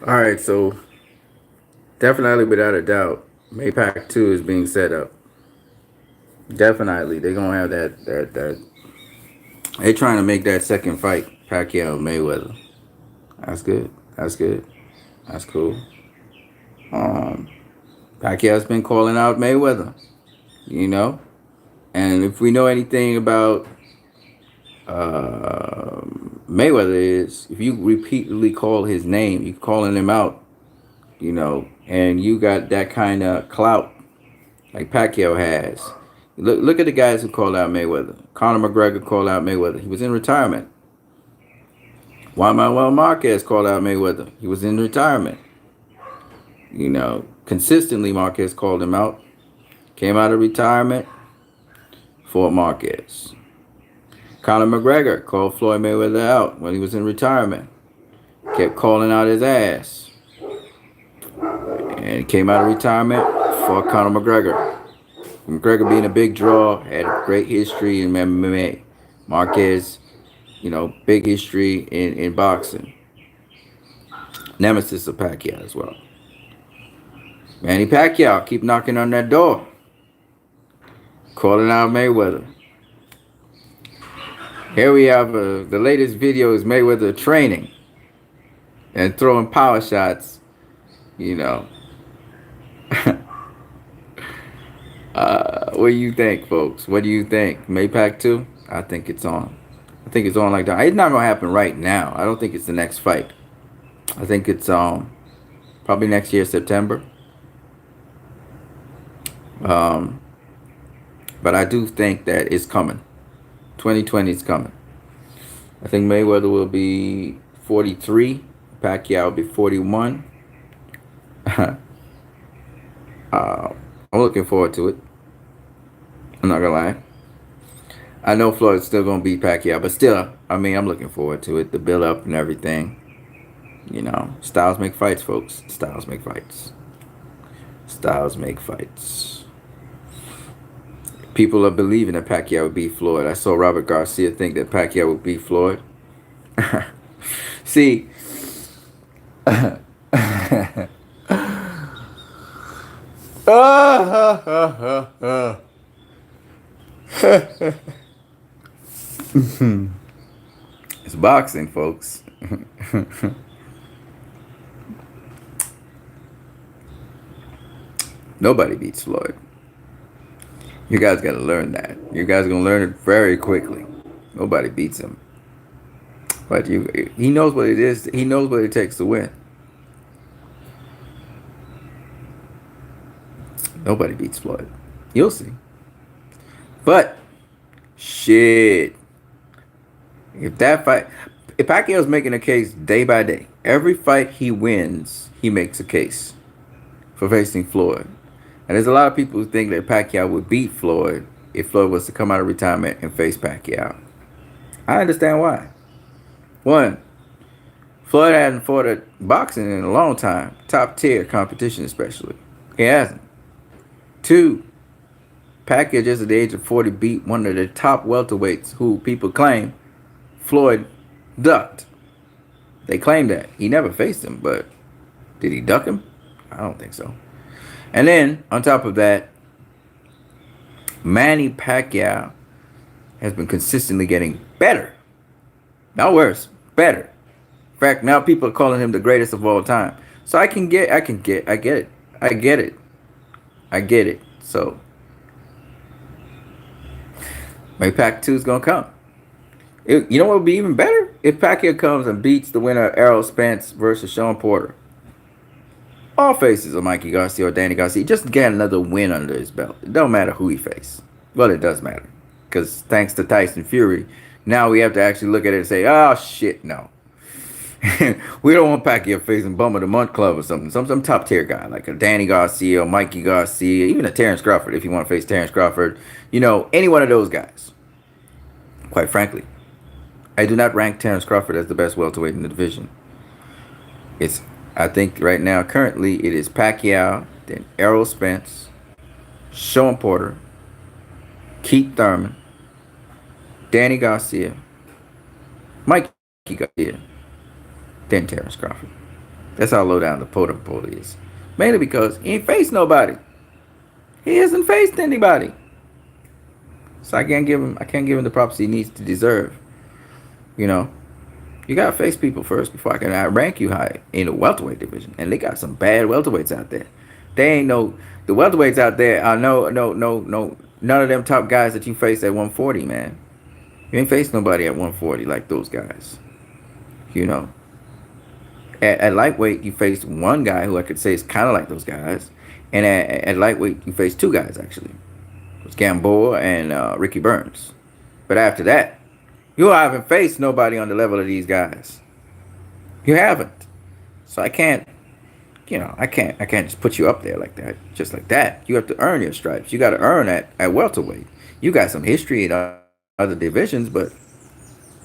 All right, so definitely without a doubt, MAYPAC 2 is being set up. Definitely, they're gonna have that. They're trying to make that second fight, Pacquiao Mayweather. That's good. That's good. That's cool. Um, Pacquiao's been calling out Mayweather, you know, and if we know anything about Mayweather is if you repeatedly call his name, you calling him out, and you got that kind of clout like Pacquiao has. Look at the guys who called out Mayweather. Conor McGregor called out Mayweather. He was in retirement. Juan Manuel Marquez called out Mayweather. He was in retirement. Consistently Marquez called him out. Came out of retirement for Marquez. Conor McGregor called Floyd Mayweather out when he was in retirement. Kept calling out his ass. And came out of retirement for Conor McGregor. McGregor being a big draw, had a great history in MMA. Marquez, big history in boxing. Nemesis of Pacquiao as well. Manny Pacquiao, keep knocking on that door. Calling out Mayweather. Here we have the latest video is Mayweather training and throwing power shots, you know. What do you think, folks? What do you think? MAYPAC 2? I think it's on. I think it's on like that. It's not gonna happen right now. I don't think it's the next fight. I think it's probably next year, September. Um, but I do think that it's coming. 2020 is coming. I think Mayweather will be 43. Pacquiao will be 41. I'm looking forward to it. I'm not gonna lie. I know Floyd's still gonna beat Pacquiao, but still, I mean, I'm looking forward to it. The build up and everything. Styles make fights, folks. Styles make fights. Styles make fights. People are believing that Pacquiao would beat Floyd. I saw Robert Garcia think that Pacquiao would beat Floyd. See, it's boxing, folks. Nobody beats Floyd. You guys got to learn that. You guys are gonna learn it very quickly. Nobody beats him. But he knows what it is. He knows what it takes to win. Nobody beats Floyd. You'll see. But shit, if Pacquiao's making a case day by day, every fight he wins, he makes a case for facing Floyd. And there's a lot of people who think that Pacquiao would beat Floyd if Floyd was to come out of retirement and face Pacquiao. I understand why. One, Floyd hasn't fought at boxing in a long time, top tier competition especially. He hasn't. Two, Pacquiao just at the age of 40 beat one of the top welterweights who people claim Floyd ducked. They claim that. He never faced him, but did he duck him? I don't think so. And then, on top of that, Manny Pacquiao has been consistently getting better. Not worse, better. In fact, now people are calling him the greatest of all time. So I get it. I get it. So, MAYPAC 2 is going to come. You know what would be even better? If Pacquiao comes and beats the winner of Errol Spence versus Sean Porter. All faces of Mikey Garcia or Danny Garcia. Just get another win under his belt. It don't matter who he faces. Well, it does matter. Because thanks to Tyson Fury, now we have to actually look at it and say, oh, shit, no. We don't want Pacquiao facing Bum of the Month Club or something. Some top tier guy like a Danny Garcia or Mikey Garcia, even a Terrence Crawford if you want to face Terrence Crawford. Any one of those guys. Quite frankly, I do not rank Terrence Crawford as the best welterweight in the division. I think right now, currently, it is Pacquiao, then Errol Spence, Sean Porter, Keith Thurman, Danny Garcia, Mikey Garcia, then Terrence Crawford. That's how low down the totem pole is. Mainly because he ain't faced nobody. He hasn't faced anybody. So I can't give him the props he needs to deserve. You know, you gotta face people first before I can rank you high in the welterweight division. And they got some bad welterweights out there. They ain't no the welterweights out there are no none of them top guys that you face at 140, man. You ain't faced nobody at 140 like those guys. You know, at lightweight you face one guy who I could say is kind of like those guys, and at lightweight you face two guys actually. It's Gamboa and Ricky Burns. But after that, you haven't faced nobody on the level of these guys. You haven't. So I can't, I can't just put you up there like that, just like that. You have to earn your stripes. You got to earn at welterweight. You got some history in other divisions, but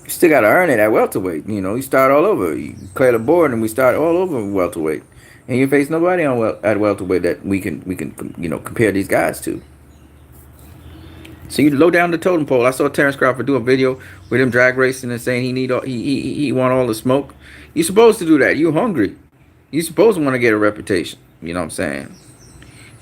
you still got to earn it at welterweight. You start all over. You clear the board, and we start all over welterweight. And you face nobody at welterweight that we can compare these guys to. So you low down the totem pole. I saw Terrence Crawford do a video with him drag racing and saying he want all the smoke. You're supposed to do that. You're hungry. You're supposed to want to get a reputation. You know what I'm saying?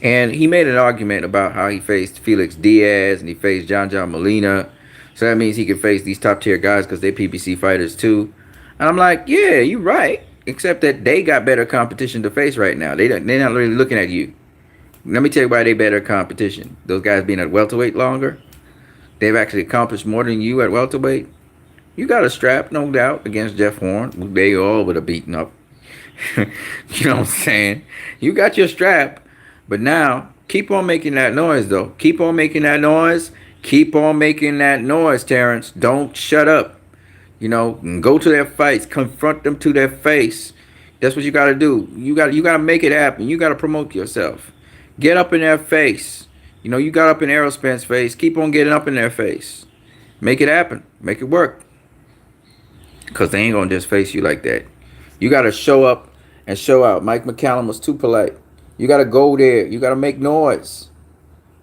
And he made an argument about how he faced Felix Diaz and he faced John Molina. So that means he can face these top tier guys because they're PBC fighters too. And I'm like, yeah, you're right. Except that they got better competition to face right now. They're not really looking at you. Let me tell you why they better competition. Those guys being at welterweight longer, they've actually accomplished more than you at welterweight. You got a strap, no doubt, against Jeff Horn, who they all would have beaten up. You know what I'm saying? You got your strap, but now keep on making that noise, though. Keep on making that noise. Keep on making that noise, Terrence. Don't shut up. Go to their fights, confront them to their face. That's what you got to do. You got to make it happen. You got to promote yourself. Get up in their face. You got up in Errol Spence's face. Keep on getting up in their face. Make it happen. Make it work. Because they ain't going to just face you like that. You got to show up and show out. Mike McCallum was too polite. You got to go there. You got to make noise.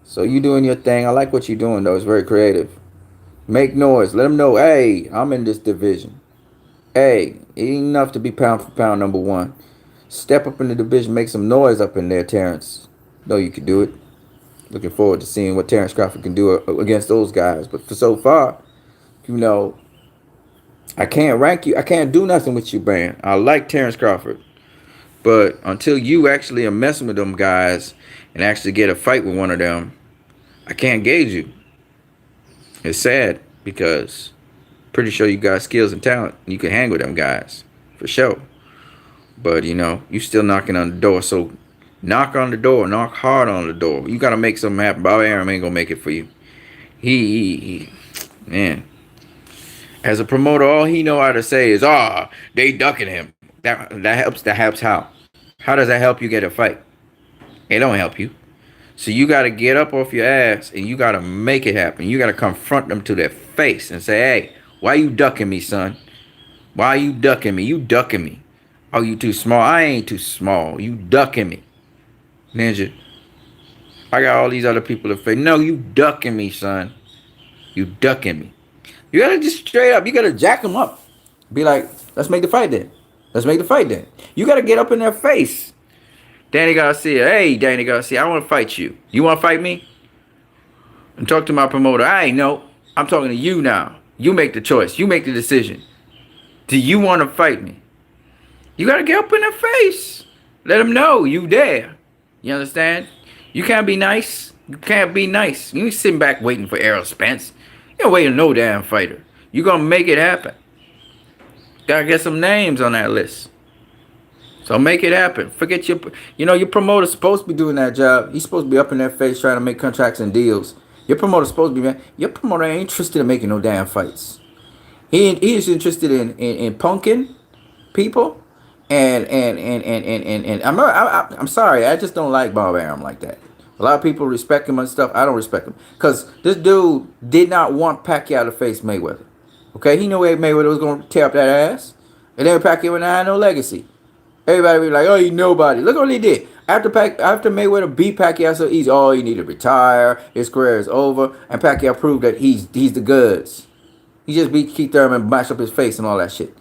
So you doing your thing. I like what you're doing, though. It's very creative. Make noise. Let them know, hey, I'm in this division. Hey, it ain't enough to be pound for pound number one. Step up in the division. Make some noise up in there, Terrence. Know you can do it. Looking forward to seeing what Terrence Crawford can do against those guys. But for so far, I can't rank you. I can't do nothing with you, man. I like Terrence Crawford. But until you actually are messing with them guys and actually get a fight with one of them, I can't gauge you. It's sad because pretty sure you got skills and talent. You can hang with them guys for sure. But, you still knocking on the door. So knock on the door. Knock hard on the door. You got to make something happen. Bob Arum ain't going to make it for you. Man. As a promoter, all he know how to say is, they ducking him. That helps. That helps how? How does that help you get a fight? It don't help you. So you got to get up off your ass and you got to make it happen. You got to confront them to their face and say, hey, why you ducking me, son? Why you ducking me? You ducking me. Oh, you too small? I ain't too small. You ducking me. Ninja, I got all these other people to face. No, you ducking me, son. You ducking me. You got to just straight up. You got to jack them up. Be like, let's make the fight then. Let's make the fight then. You got to get up in their face. Danny Garcia. Hey, Danny Garcia, I want to fight you. You want to fight me? And talk to my promoter. I ain't know. I'm talking to you now. You make the choice. You make the decision. Do you want to fight me? You got to get up in their face. Let them know you there. You understand? You can't be nice. You can't be nice. You ain't sitting back waiting for Errol Spence. You ain't waiting for no damn fighter. You going to make it happen. Got to get some names on that list. So make it happen. Forget your promoter's supposed to be doing that job. He's supposed to be up in their face trying to make contracts and deals. Your promoter's supposed to be, man. Your promoter ain't interested in making no damn fights. He is interested in punking people. And I'm sorry, I just don't like Bob Arum like that. A lot of people respect him and stuff. I don't respect him. Because this dude did not want Pacquiao to face Mayweather. Okay, he knew Mayweather was going to tear up that ass. And then Pacquiao would not have no legacy. Everybody be like, oh, he nobody. Look what he did. After Mayweather beat Pacquiao so easy, he need to retire. His career is over. And Pacquiao proved that he's the goods. He just beat Keith Thurman, mashed up his face and all that shit.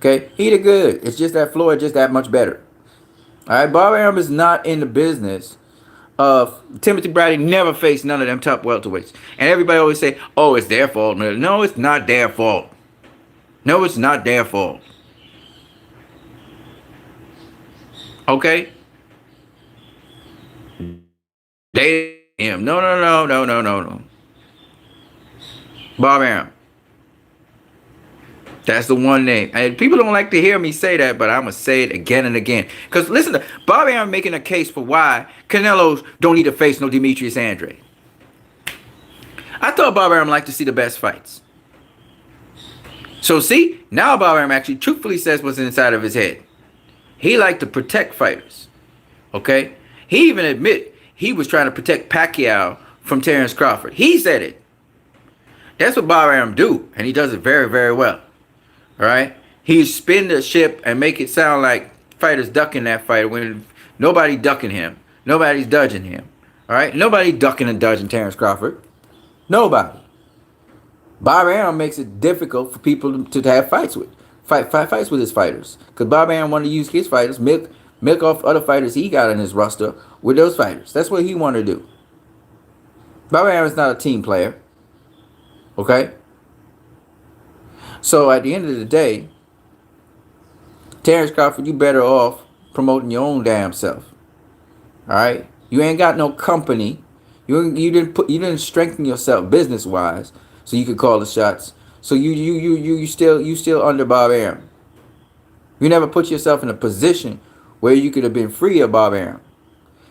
Okay, he did good. It's just that Floyd just that much better. All right, Bob Arum is not in the business of Timothy Brady. Never faced none of them top welterweights, and everybody always say, "Oh, it's their fault." No, it's not their fault. No, it's not their fault. Okay, they him. No, no, no, no, no, no, no. Bob Arum. That's the one name. And people don't like to hear me say that, but I'm going to say it again and again. Because listen, Bob Arum making a case for why Canelo's don't need to face no Demetrius Andrade. I thought Bob Arum liked to see the best fights. So see, now Bob Arum actually truthfully says what's inside of his head. He liked to protect fighters. Okay? He even admit he was trying to protect Pacquiao from Terrence Crawford. He said it. That's what Bob Arum do, and he does it very, very well. All right, he spin the ship and make it sound like fighters ducking that fight when nobody ducking him, nobody's dodging him. All right, nobody ducking and dodging Terrence Crawford. Nobody. Bob Arum makes it difficult for people to have fights with, fights with his fighters, because Bob Arum wanted to use his fighters, milk off other fighters he got in his roster with those fighters. That's what he wanted to do. Bob Arum's not a team player. Okay. So at the end of the day, Terrence Crawford, you better off promoting your own damn self. All right, you ain't got no company. You didn't strengthen yourself business wise, so you could call the shots. So you still under Bob Arum. You never put yourself in a position where you could have been free of Bob Arum.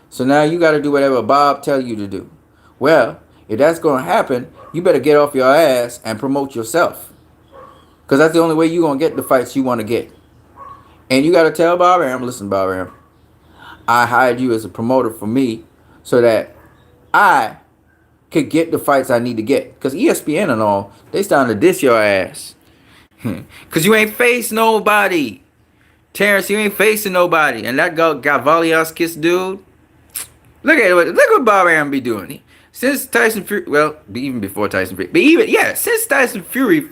So now you got to do whatever Bob tell you to do. Well, if that's going to happen, you better get off your ass and promote yourself. Because that's the only way you're going to get the fights you want to get. And you got to tell Bob Arum, listen, Bob Arum, I hired you as a promoter for me so that I could get the fights I need to get. Because ESPN and all, they starting to diss your ass. Because you ain't faced nobody. Terrence, you ain't facing nobody. And that Gavaliaskis dude, look what Bob Arum be doing. Since Tyson Fury, well, even before Tyson Fury, but since Tyson Fury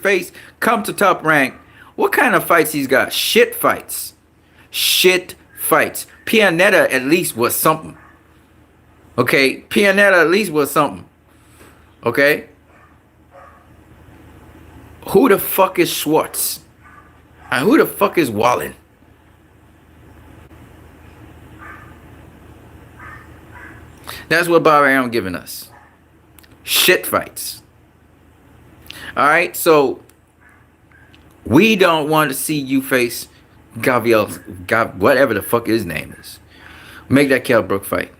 come to Top Rank, what kind of fights he's got? Shit fights. Shit fights. Pianetta at least was something. Okay? Pianetta at least was something. Okay? Who the fuck is Schwartz? And who the fuck is Wallen? That's what Bob Arum giving us. Shit fights. All right, so we don't want to see you face whatever the fuck his name is. Make that Kell Brook fight.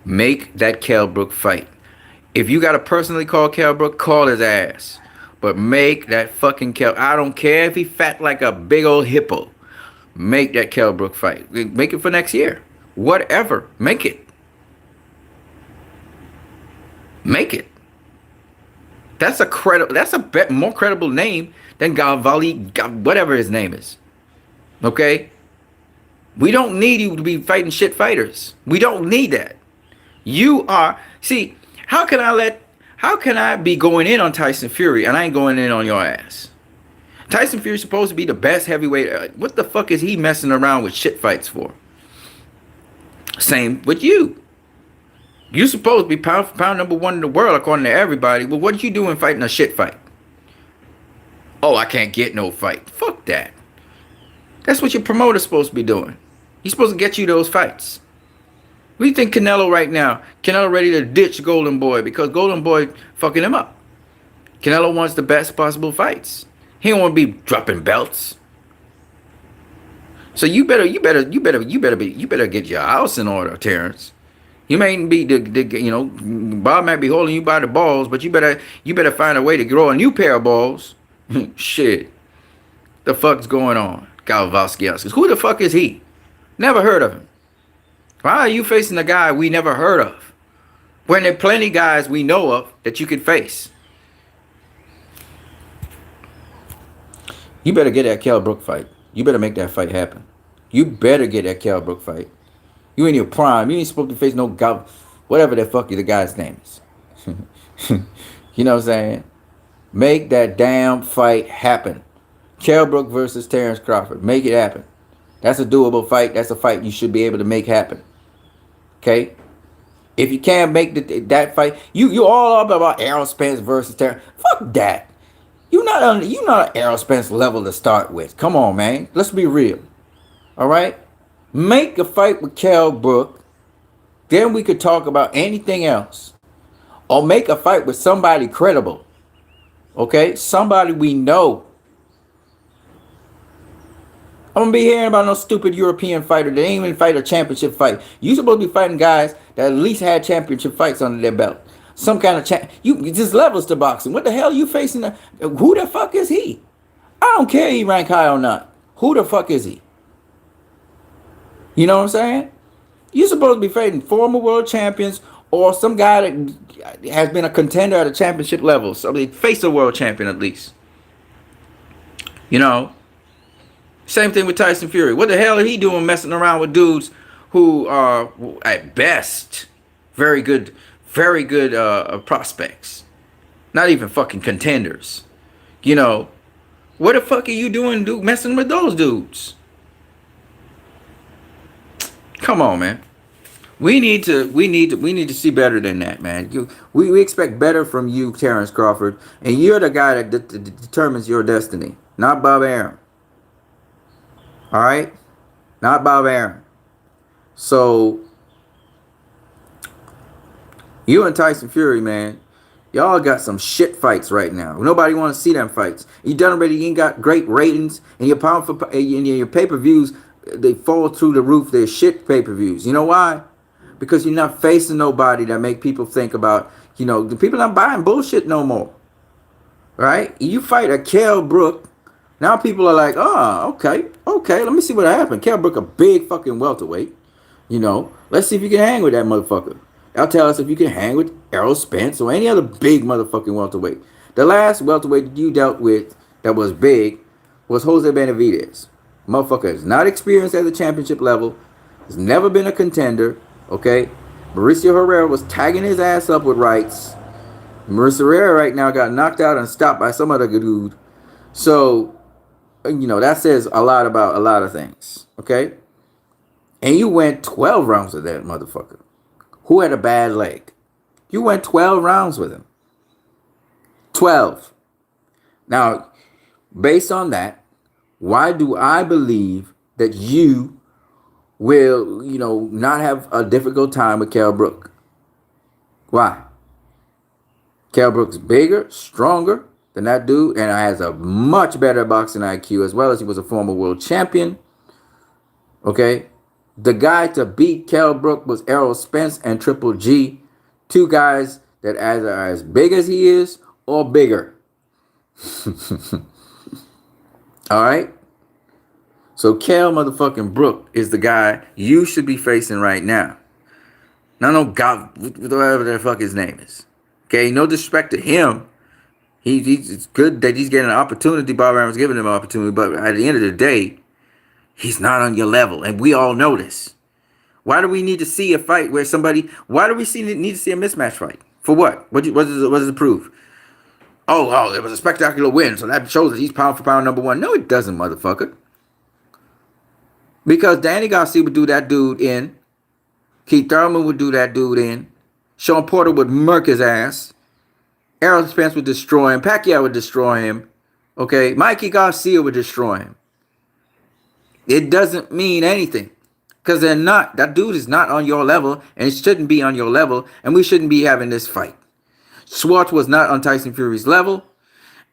Make that Kell Brook fight. If you got to personally call Kell Brook, call his ass. But make that fucking Kell. I don't care if he fat like a big old hippo. Make that Kell Brook fight. Make it for next year. Whatever. Make it. Make it. That's a more credible name than whatever his name is. Okay? We don't need you to be fighting shit fighters. We don't need that. You are, see, how can I be going in on Tyson Fury and I ain't going in on your ass? Tyson Fury's supposed to be the best heavyweight. What the fuck is he messing around with shit fights for? Same with you. You're supposed to be pound for pound number one in the world according to everybody. Well, what are you doing fighting a shit fight? Oh, I can't get no fight. Fuck that. That's what your promoter's supposed to be doing. He's supposed to get you those fights. What do you think Canelo right now? Canelo ready to ditch Golden Boy because Golden Boy fucking him up. Canelo wants the best possible fights. He don't want to be dropping belts. So you better get your house in order, Terrence. You may be Bob might be holding you by the balls, but you better find a way to grow a new pair of balls. Shit. The fuck's going on? Galvowski. Who the fuck is he? Never heard of him. Why are you facing a guy we never heard of? When there are plenty guys we know of that you could face. You better get that Kell Brook fight. You better make that fight happen. You better get that Kell Brook fight. You in your prime. You ain't supposed to face no whatever the fuck the guy's name is. You know what I'm saying? Make that damn fight happen. Kell Brook versus Terrence Crawford. Make it happen. That's a doable fight. That's a fight you should be able to make happen. Okay? If you can't make that fight, you all up about Errol Spence versus Terrence. Fuck that. You not an Errol Spence level to start with. Come on, man. Let's be real. All right? Make a fight with Kell Brook. Then we could talk about anything else. Or make a fight with somebody credible. Okay? Somebody we know. I'm gonna be hearing about no stupid European fighter that ain't even fight a championship fight. You supposed to be fighting guys that at least had championship fights under their belt. Some kind of you just levels to boxing. What the hell are you facing? Who the fuck is he? I don't care if he rank high or not. Who the fuck is he? You know what I'm saying? You're supposed to be fighting former world champions or some guy that has been a contender at a championship level. So they face a world champion at least. You know? Same thing with Tyson Fury. What the hell are he doing messing around with dudes who are, at best, very good prospects? Not even fucking contenders. You know, what the fuck are you doing messing with those dudes? Come on, man. We need to see better than that, man. We expect better from you, Terrence Crawford, and you're the guy that determines your destiny, not Bob Arum. All right? Not Bob Arum. So, you and Tyson Fury, man, y'all got some shit fights right now. Nobody want to see them fights. You done already. You ain't got great ratings, and your your pay-per-views, they fall through the roof. They're shit pay-per-views. You know why? Because you're not facing nobody that make people think about, the people not buying bullshit no more. Right? You fight a Kell Brook. Now people are like, okay, let me see what happened. Kell Brook, a big fucking welterweight. Let's see if you can hang with that motherfucker. Y'all tell us if you can hang with Errol Spence or any other big motherfucking welterweight. The last welterweight you dealt with that was big was Jose Benavidez. Motherfucker is not experienced at the championship level. Has never been a contender. Okay? Mauricio Herrera was tagging his ass up with rights. Mauricio Herrera right now got knocked out and stopped by some other dude. So, that says a lot about a lot of things. Okay? And you went 12 rounds with that motherfucker. Who had a bad leg? You went 12 rounds with him. 12. Now, based on that, why do I believe that you will, not have a difficult time with Kell Brook? Why? Kell Brook's bigger, stronger than that dude, and has a much better boxing IQ, as well as he was a former world champion. Okay? The guy to beat Kell Brook was Errol Spence and Triple G. Two guys that are as big as he is or bigger. All right? So Kell motherfucking Brook is the guy you should be facing right now. Now, no God, whatever the fuck his name is. Okay? No disrespect to him. It's good that he's getting an opportunity. Bob Arum's giving him an opportunity. But at the end of the day, he's not on your level, and we all know this. Why do we need to see a fight where why do we need to see a mismatch fight? For what? What does it prove? Oh, it was a spectacular win, so that shows that he's pound for pound number one. No, it doesn't, motherfucker. Because Danny Garcia would do that dude in. Keith Thurman would do that dude in. Sean Porter would murk his ass. Errol Spence would destroy him. Pacquiao would destroy him. Okay? Mikey Garcia would destroy him. It doesn't mean anything. Because they're not. That dude is not on your level. And it shouldn't be on your level. And we shouldn't be having this fight. Schwartz was not on Tyson Fury's level.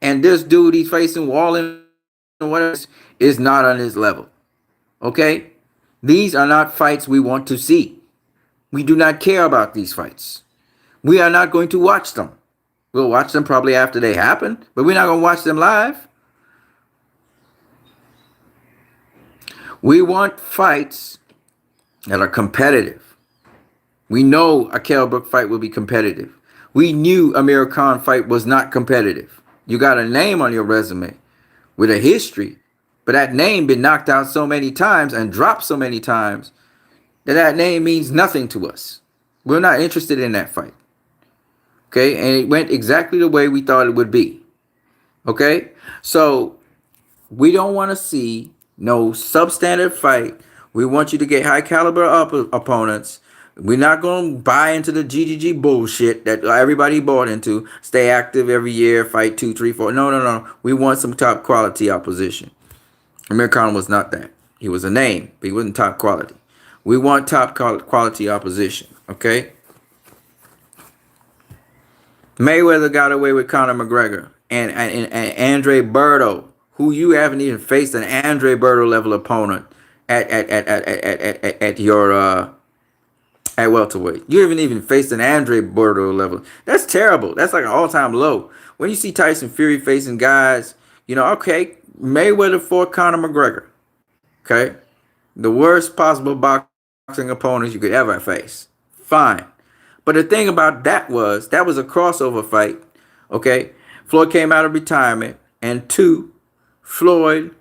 And this dude he's facing, Wallen, whatever, is not on his level. Okay? These are not fights we want to see. We do not care about these fights. We are not going to watch them. We'll watch them probably after they happen. But we're not going to watch them live. We want fights that are competitive. We know a Kell Brook fight will be competitive. We knew Amir Khan fight was not competitive. You got a name on your resume with a history, but that name been knocked out so many times and dropped so many times that name means nothing to us. We're not interested in that fight. Okay, and it went exactly the way we thought it would be. Okay, so We don't want to see no substandard fight. We want you to get high caliber opponents. We're not going to buy into the GGG bullshit that everybody bought into. Stay active every year, fight 2, 3, 4. No, no, no. We want some top quality opposition. Amir Khan was not that. He was a name, but he wasn't top quality. We want top quality opposition, okay? Mayweather got away with Conor McGregor and Andre Berto, who you haven't even faced an Andre Berto level opponent at your at welterweight. You haven't even faced an Andre Berto level. That's terrible. That's like an all-time low. When you see Tyson Fury facing guys, okay, Mayweather fought Conor McGregor. Okay, the worst possible boxing opponents you could ever face. Fine. But the thing about that was a crossover fight. Okay, Floyd came out of retirement, and two, Floyd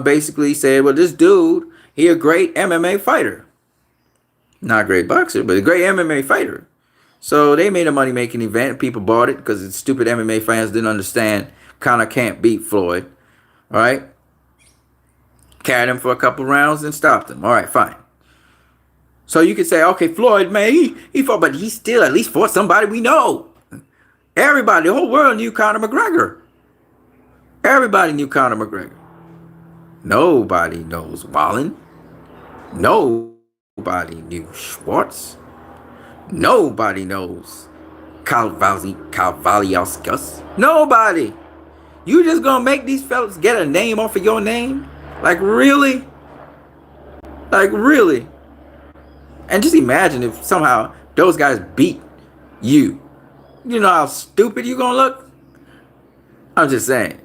basically said, well, this dude, he a great MMA fighter. Not a great boxer, but a great MMA fighter. So they made a money-making event. People bought it because the stupid MMA fans didn't understand Conor can't beat Floyd. All right? Carried him for a couple rounds and stopped him. All right, fine. So you could say, okay, Floyd, man, he fought, but he still at least fought somebody we know. Everybody, the whole world knew Conor McGregor. Everybody knew Conor McGregor. Nobody knows Wallin. Nobody knew Schwartz. Nobody knows Kavaliauskas. Nobody. You just gonna make these fellas get a name off of your name? Like, really? Like, really? And just imagine if somehow those guys beat you. You know how stupid you gonna look? I'm just saying.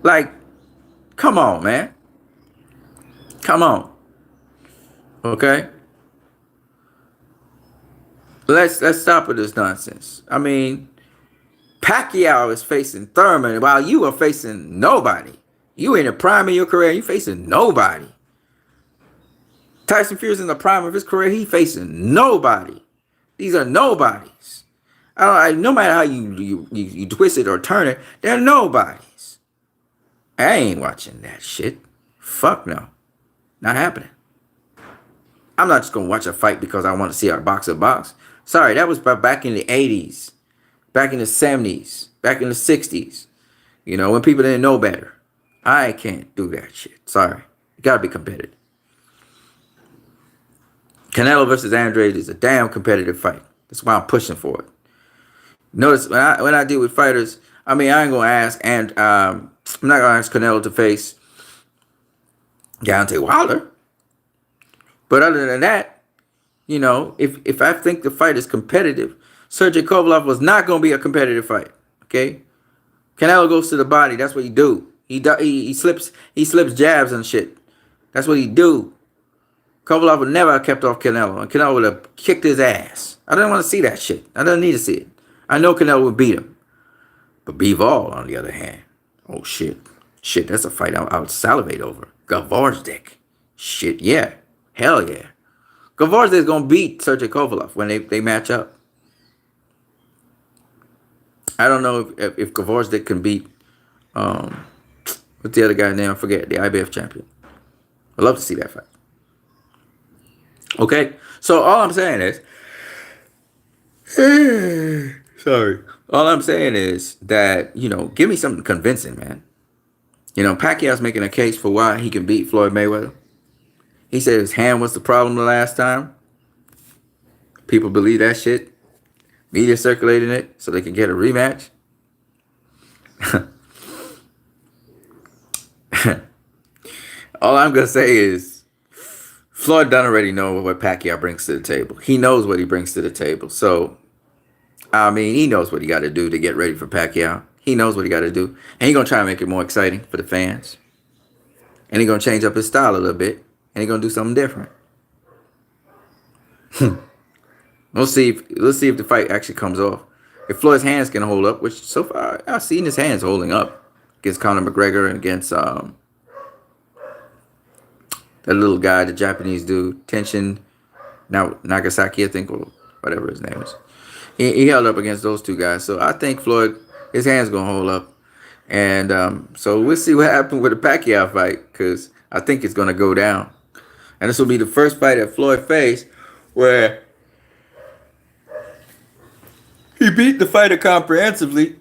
Like, come on, man. Come on. Okay? Let's stop with this nonsense. I mean, Pacquiao is facing Thurman while you are facing nobody. You in the prime of your career, you facing nobody. Tyson Fury's in the prime of his career, he facing nobody. These are nobodies. No matter how you twist it or turn it, they're nobodies. I ain't watching that shit. Fuck no. Not happening. I'm not just going to watch a fight because I want to see a boxer box. Sorry, that was back in the 80s, back in the 70s, back in the 60s. When people didn't know better. I can't do that shit. Sorry. You got to be competitive. Canelo versus Andre is a damn competitive fight. That's why I'm pushing for it. Notice when I deal with fighters, I mean, I ain't going to ask, and I'm not going to ask Canelo to face Deontay Wilder. But other than that, if I think the fight is competitive, Sergey Kovalev was not going to be a competitive fight. Okay, Canelo goes to the body. That's what he do. He slips jabs and shit. That's what he do. Kovalev would never have kept off Canelo, and Canelo would have kicked his ass. I don't want to see that shit. I don't need to see it. I know Canelo would beat him, but Bivol, on the other hand, oh shit, that's a fight I would salivate over. Gavozdik, shit, yeah. Hell yeah. Gavozdik is going to beat Sergey Kovalev when they match up. I don't know if Gavozdik can beat, what's the other guy's name? I forget, the IBF champion. I'd love to see that fight. Okay? So all I'm saying is, all I'm saying is that, give me something convincing, man. Pacquiao's making a case for why he can beat Floyd Mayweather. He said his hand was the problem the last time. People believe that shit. Media circulating it so they can get a rematch. All I'm going to say is Floyd done already know what Pacquiao brings to the table. He knows what he brings to the table. So, I mean, he knows what he got to do to get ready for Pacquiao. He knows what he got to do. And he's going to try to make it more exciting for the fans. And he's going to change up his style a little bit. And he's going to do something different. Let's see if the fight actually comes off. If Floyd's hands can hold up, which so far I've seen his hands holding up against Conor McGregor and against that little guy, the Japanese dude, Tenshin Nagasaki, I think, or whatever his name is. He held up against those two guys. So I think Floyd, his hands going to hold up. And so we'll see what happens with the Pacquiao fight because I think it's going to go down. And this will be the first fight that Floyd faced where he beat the fighter comprehensively.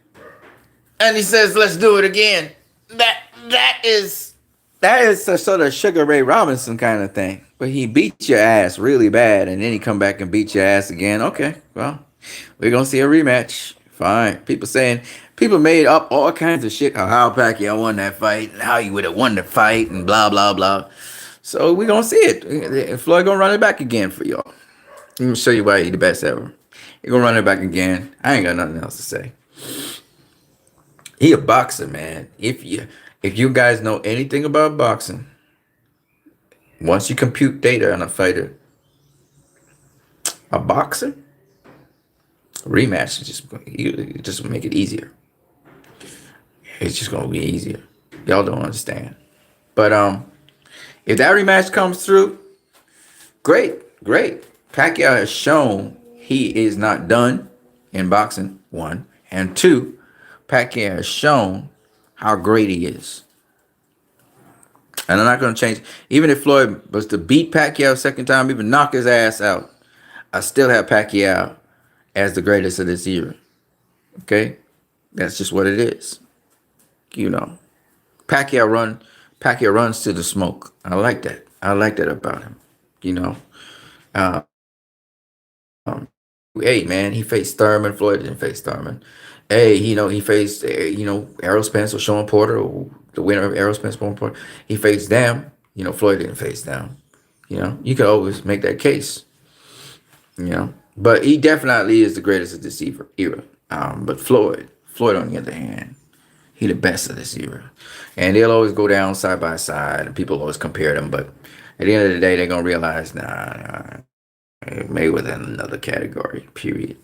And he says, let's do it again. That is a sort of Sugar Ray Robinson kind of thing. But he beat your ass really bad, and then he come back and beat your ass again. Okay, well, we're going to see a rematch. Fine. People made up all kinds of shit how Pacquiao won that fight and how he would have won the fight and blah, blah, blah. So we're going to see it. Floyd going to run it back again for y'all. Let me show you why he's the best ever. He going to run it back again. I ain't got nothing else to say. He a boxer, man. If you guys know anything about boxing, once you compute data on a fighter, a boxer, rematch is just make it easier. It's just gonna be easier. Y'all don't understand. But if that rematch comes through, great. Pacquiao has shown he is not done in boxing, one. And two, Pacquiao has shown how great he is. And I'm not going to change. Even if Floyd was to beat Pacquiao second time, even knock his ass out, I still have Pacquiao as the greatest of this era. Okay? That's just what it is. You know. Pacquiao runs to the smoke. I like that. I like that about him. You know. Hey, man, he faced Thurman. Floyd didn't face Thurman. Hey, he faced, Errol Spence or Sean Porter, or the winner of Errol Spence, Sean Porter. He faced them. Floyd didn't face them. You could always make that case. But he definitely is the greatest of this era. But Floyd, on the other hand, he the best of this era. And they'll always go down side by side, and people always compare them. But at the end of the day, they're going to realize, nah, Mayweather in another category, period.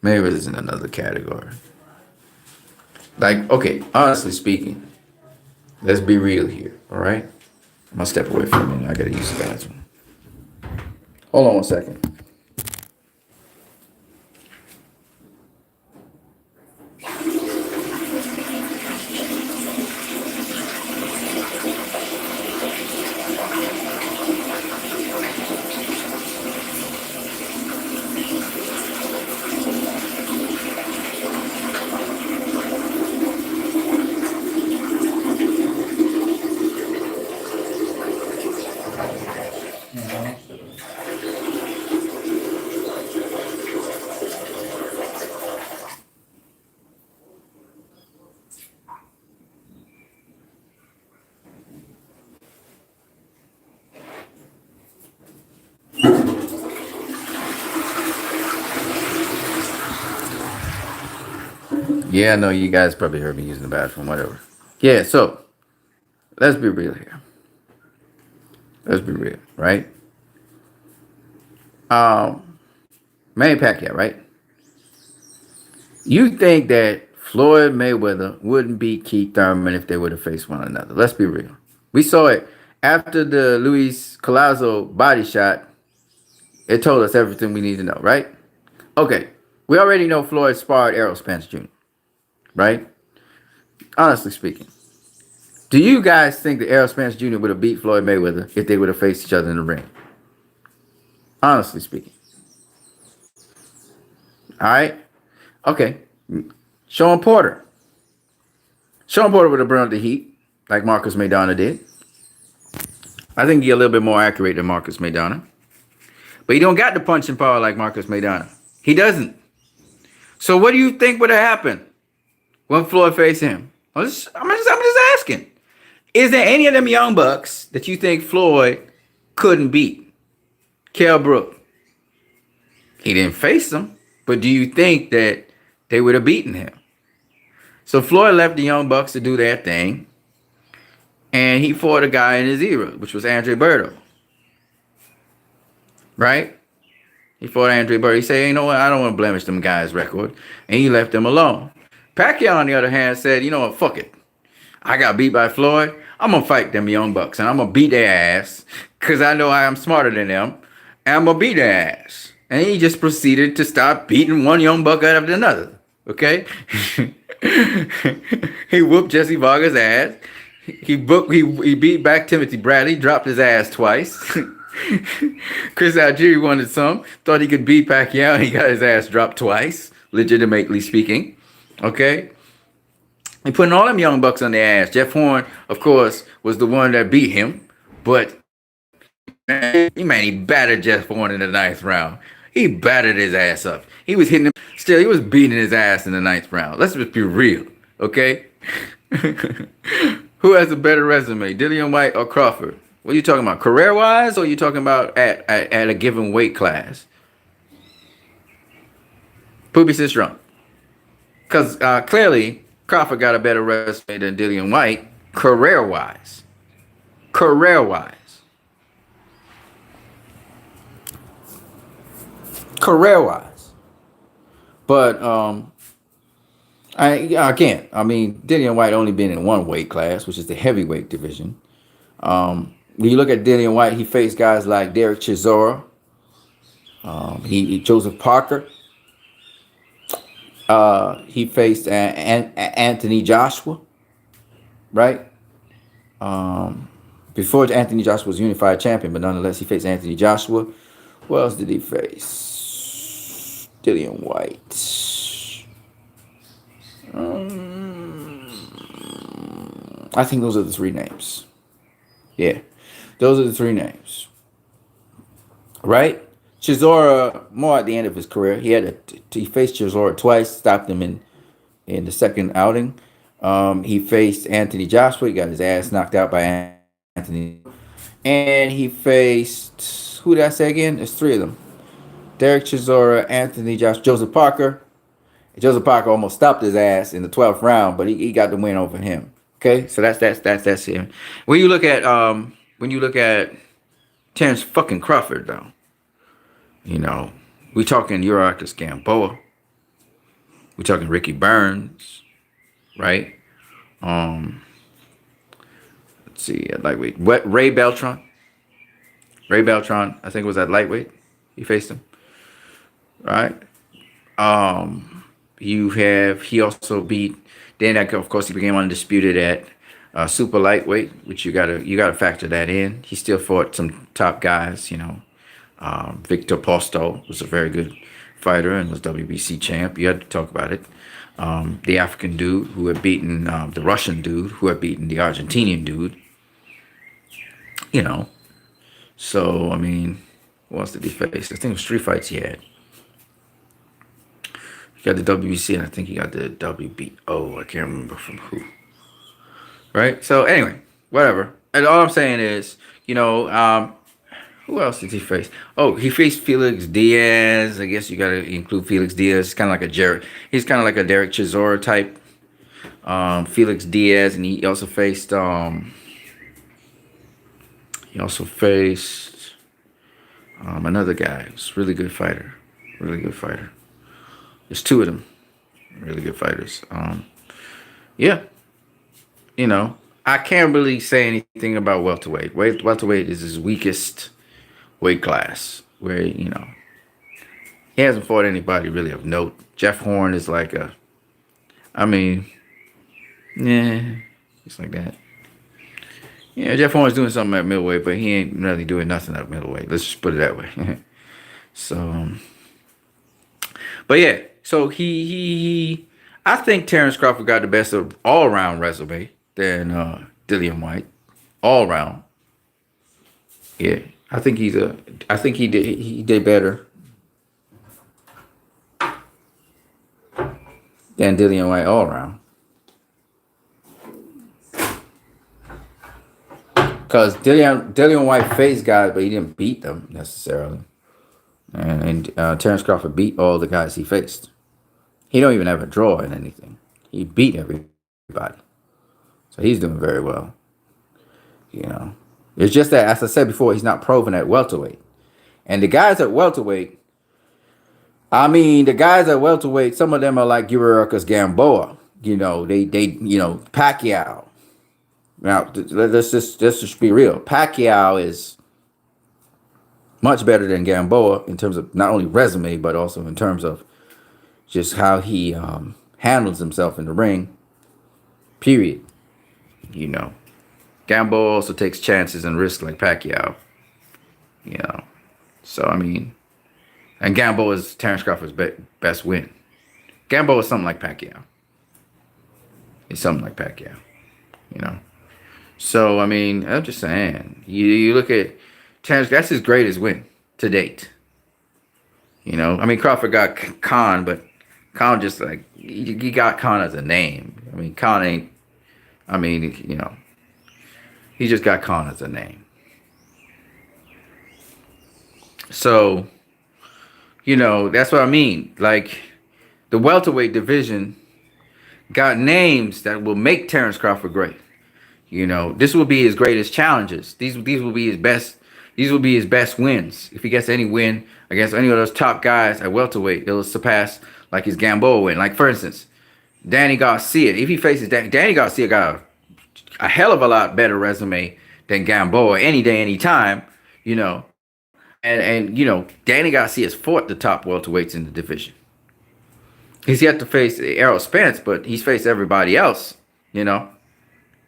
Mayweather's in another category. Like, okay, honestly speaking, let's be real here, all right? I'm going to step away for a minute. I got to use the bathroom. Hold on 1 second. Yeah, I know you guys probably heard me using the bathroom, whatever. Yeah, so let's be real here. Let's be real, right? Manny Pacquiao, right? You think that Floyd Mayweather wouldn't beat Keith Thurman if they would have faced one another? Let's be real. We saw it after the Luis Collazo body shot. It told us everything we need to know, right? Okay, we already know Floyd sparred Errol Spence Jr., right? Honestly speaking, do you guys think that Errol Spence Jr. would have beat Floyd Mayweather if they would have faced each other in the ring? Honestly speaking. All right? Okay. Sean Porter. Sean Porter would have burned the heat like Marcus Maidana did. I think he's a little bit more accurate than Marcus Maidana. But he don't got the punching power like Marcus Maidana. He doesn't. So what do you think would have happened when Floyd faced him? I'm just asking. Is there any of them young bucks that you think Floyd couldn't beat? Kell Brook. He didn't face them, but do you think that they would have beaten him? So Floyd left the young bucks to do their thing, and he fought a guy in his era, which was Andre Berto. Right? He fought Andre Berto. He said, you know what? I don't want to blemish them guys' record. And he left them alone. Pacquiao, on the other hand, said, you know what? Fuck it. I got beat by Floyd. I'm going to fight them young bucks, and I'm going to beat their ass because I know I am smarter than them, and I'm going to beat their ass. And he just proceeded to start beating one young buck out of another. Okay, he whooped Jesse Vargas' ass. He beat back Timothy Bradley, dropped his ass twice. Chris Algieri wanted some, thought he could beat Pacquiao, and he got his ass dropped twice, legitimately speaking. Okay, he putting all them young bucks on their ass. Jeff Horn, of course, was the one that beat him, but man, he battered Jeff Horn in the ninth round. He battered his ass up. He was hitting him. Still, he was beating his ass in the ninth round. Let's just be real, okay? Who has a better resume, Dillian White or Crawford? What are you talking about, career-wise, or are you talking about at a given weight class? Poopy says strong. Because clearly, Crawford got a better resume than Dillian White, career-wise. Career-wise. Career-wise. But I can't. I mean, Dillian White only been in one weight class, which is the heavyweight division. When you look at Dillian White, he faced guys like Derek Chisora, he Joseph Parker. He faced Anthony Joshua, right? Before Anthony Joshua was unified champion, but nonetheless, he faced Anthony Joshua. Who else did he face? Dillian White. I think those are the three names. Yeah, those are the three names. Right? Chisora, more at the end of his career. He faced Chisora twice, stopped him in the second outing. He faced Anthony Joshua. He got his ass knocked out by Anthony. And he faced, who did I say again? There's three of them. Derek Chisora, Anthony Joshua, Joseph Parker. Joseph Parker almost stopped his ass in the 12th round, but he got the win over him. Okay, so that's him. When you look at Terrence fucking Crawford, though, you know, we talking Urarcus Gamboa, we talking Ricky Burns, right? Let's see, at lightweight, Ray Beltran, I think it was at lightweight. He faced him, right? He also beat. Then of course he became undisputed at super lightweight, which you gotta factor that in. He still fought some top guys, you know. Victor Postol was a very good fighter and was WBC champ. You had to talk about it. The African dude who had beaten the Russian dude who had beaten the Argentinian dude. You know. So I mean, who else did he face? I think it was 3 fights he had. He got the WBC and I think he got the WBO. I can't remember from who. Right? So anyway, whatever. And all I'm saying is, you know, who else did he face? Oh, he faced Felix Diaz. I guess you got to include Felix Diaz. He's kind of like a Derek Chisora type. Felix Diaz, and he also faced another guy. He's a really good fighter. There's 2 of them, really good fighters. Yeah, you know, I can't really say anything about welterweight. Welterweight is his weakest weight class, where, you know, he hasn't fought anybody really of note. Jeff Horn is like yeah, it's like that. Yeah, Jeff Horn's doing something at middleweight, but he ain't really doing nothing at middleweight. Let's just put it that way. So, but yeah, so I think Terrence Crawford got the best of all-around resume than Dillian White, all around. Yeah, I think he did better than Dillian White all around. Because Dillian White faced guys, but he didn't beat them necessarily. And Terrence Crawford beat all the guys he faced. He don't even have a draw in anything. He beat everybody. So he's doing very well. You know. It's just that, as I said before, he's not proven at welterweight. And the guys at welterweight, some of them are like Urarcus Gamboa. You know, they Pacquiao. Now, let's just be real. Pacquiao is much better than Gamboa in terms of not only resume, but also in terms of, just how he handles himself in the ring. Period. You know, Gamboa also takes chances and risks like Pacquiao. You know, so I mean, and Gamboa is Terrence Crawford's best win. Gamboa is something like Pacquiao. He's something like Pacquiao. You know, so I mean, I'm just saying. You look at Terrence. That's his greatest win to date. You know, I mean, Crawford got Khan, but Khan just like he got Khan as a name. I mean, Khan ain't. I mean, you know, he just got Khan as a name. So, you know, that's what I mean. Like, the welterweight division got names that will make Terrence Crawford great. You know, this will be his greatest challenges. These will be his best. These will be his best wins. If he gets any win against any of those top guys at welterweight, it'll surpass like his Gamboa win. Like, for instance, Danny Garcia. If he faces Danny Garcia, got a hell of a lot better resume than Gamboa any day, any time. You know, and you know, Danny Garcia's fought the top welterweights in the division. He's yet to face Errol Spence, but he's faced everybody else. You know,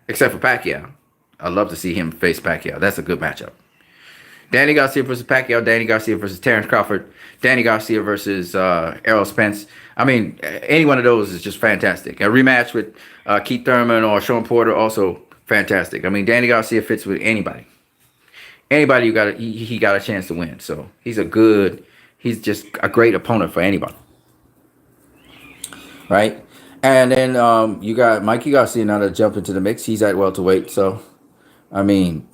except for Pacquiao. I'd love to see him face Pacquiao. That's a good matchup. Danny Garcia versus Pacquiao, Danny Garcia versus Terrence Crawford, Danny Garcia versus Errol Spence. I mean, any one of those is just fantastic. A rematch with Keith Thurman or Sean Porter, also fantastic. I mean, Danny Garcia fits with anybody. Anybody he got a chance to win. So he's he's just a great opponent for anybody. Right? And then you got Mikey Garcia now to jump into the mix. He's at welterweight. So, I mean,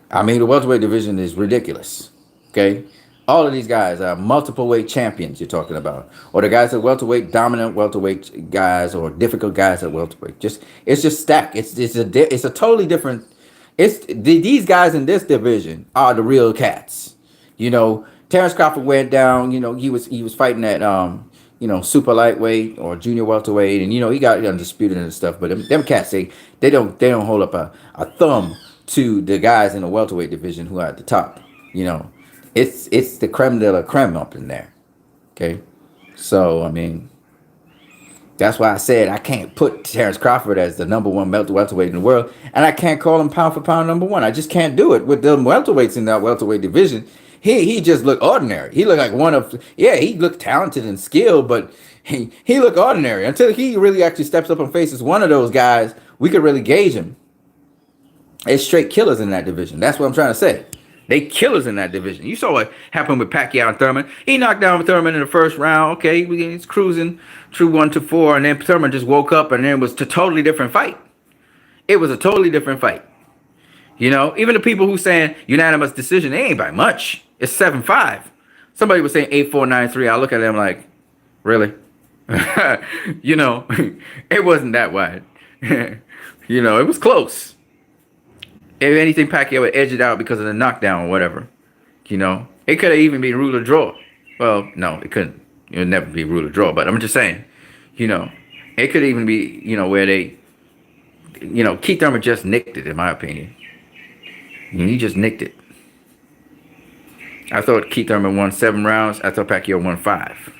the welterweight division is ridiculous. Okay? All of these guys are multiple weight champions you're talking about. Or the guys at welterweight, dominant welterweight guys, or difficult guys at welterweight. It's just stacked. It's a totally different. These guys in this division are the real cats. You know, Terrence Crawford went down, you know, he was fighting at you know, super lightweight or junior welterweight, and you know, he got undisputed and stuff, but them cats, they don't hold up a thumb to the guys in the welterweight division who are at the top. You know, it's the creme de la creme up in there. Okay, so I mean, that's why I said I can't put Terrence Crawford as the number one welterweight in the world, and I can't call him pound for pound number one. I just can't do it with them welterweights in that welterweight division. He just looked ordinary. He looked like he looked talented and skilled, but he looked ordinary. Until he really actually steps up and faces one of those guys, we could really gauge him. It's straight killers in that division. That's what I'm trying to say. They killers in that division. You saw what happened with Pacquiao and Thurman. He knocked down Thurman in the first round. Okay, he's cruising through 1-4, and then Thurman just woke up, and then it was a totally different fight. It was a totally different fight. You know, even the people who saying unanimous decision, they ain't by much. It's 7-5. Somebody was saying 8-4, 9-3. I look at them like, really? You know, it wasn't that wide. You know, it was close. If anything, Pacquiao would edge it out because of the knockdown or whatever. You know, it could have even been rule or draw. Well, no, it couldn't. It would never be rule or draw. But I'm just saying, you know, it could even be, you know, where they, you know, Keith Thurman just nicked it, in my opinion. He just nicked it. I thought Keith Thurman won 7 rounds. I thought Pacquiao won 5.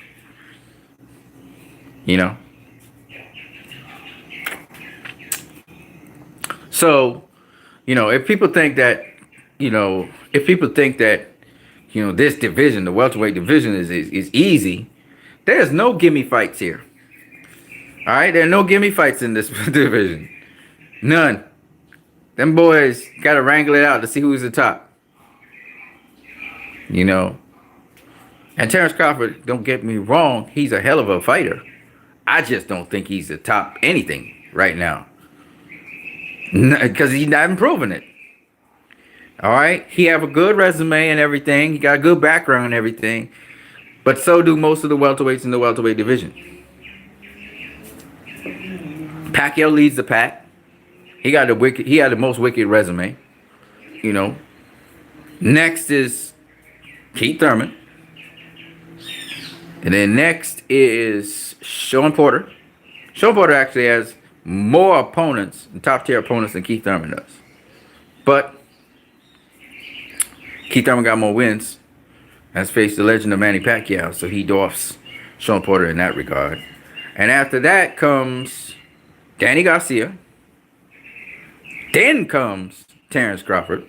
You know? So, you know, if people think that, you know, this division, the welterweight division is easy, there's no gimme fights here. All right? There are no gimme fights in this division. None. Them boys got to wrangle it out to see who's the top. You know. And Terrence Crawford, don't get me wrong, he's a hell of a fighter. I just don't think he's the top anything right now. Because he's not improving it. All right? He have a good resume and everything. He got a good background and everything. But so do most of the welterweights in the welterweight division. Pacquiao leads the pack. He had the most wicked resume. You know. Next is Keith Thurman. And then next is Sean Porter. Sean Porter actually has more opponents, top tier opponents, than Keith Thurman does. But Keith Thurman got more wins. Has faced the legend of Manny Pacquiao, so he dwarfs Sean Porter in that regard. And after that comes Danny Garcia. Then comes Terrence Crawford.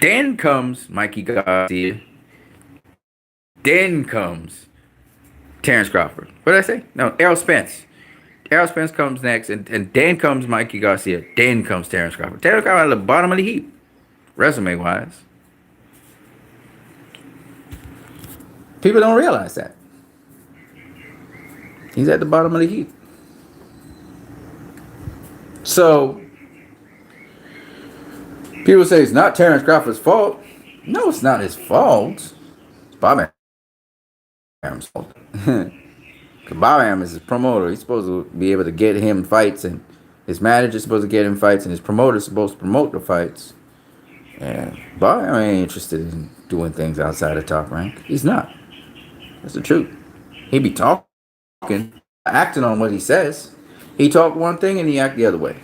Then comes Mikey Garcia. Then comes Terrence Crawford. What did I say? No, Errol Spence. Errol Spence comes next, and then comes Mikey Garcia. Then comes Terrence Crawford. Terrence Crawford at the bottom of the heap, resume-wise. People don't realize that. He's at the bottom of the heap. So, people say it's not Terrence Crawford's fault. No, it's not his fault. It's Bob Arum's fault. Bob Arum is his promoter. He's supposed to be able to get him fights, and his manager's supposed to get him fights, and his promoter's supposed to promote the fights. And Bob Arum ain't interested in doing things outside of Top Rank. He's not. That's the truth. He be talking, acting on what he says. He talk one thing and he act the other way.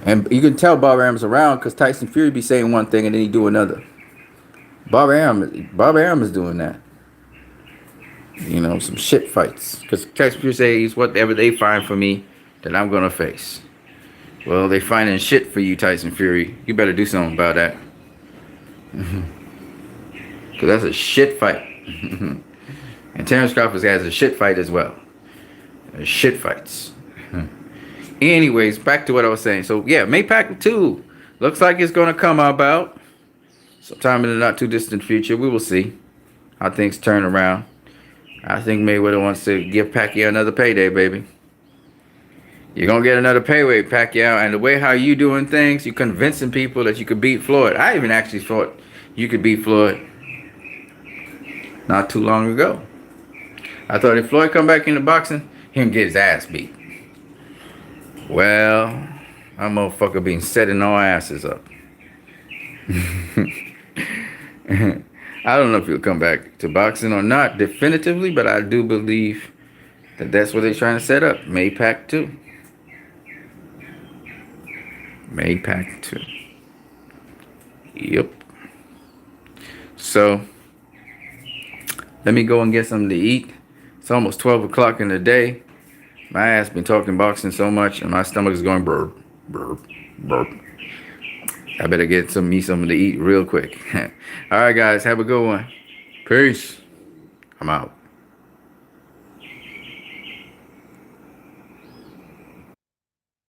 And you can tell Bob Arum's around because Tyson Fury be saying one thing and then he do another. Bob Arum is doing that. You know, some shit fights. Because Tyson Fury says whatever they find for me that I'm going to face. Well, they finding shit for you, Tyson Fury. You better do something about that. Because that's a shit fight. And Terrence Crawford has a shit fight as well. Shit fights. Anyways, back to what I was saying. So, yeah, MAYPAC2 looks like it's going to come about sometime in the not too distant future. We will see how things turn around. I think Mayweather wants to give Pacquiao another payday, baby. You're going to get another payday, Pacquiao. And the way how you doing things, you're convincing people that you could beat Floyd. I even actually thought you could beat Floyd not too long ago. I thought if Floyd come back into boxing, he'll get his ass beat. Well, that motherfucker been setting our asses up. I don't know if he'll come back to boxing or not definitively, but I do believe that that's what they're trying to set up. MAYPAC2. MAYPAC2. Yep. So, let me go and get something to eat. It's almost 12 o'clock in the day. My ass been talking boxing so much, and my stomach is going burp, burp, burp. I better get something to eat real quick. All right, guys, have a good one. Peace. I'm out.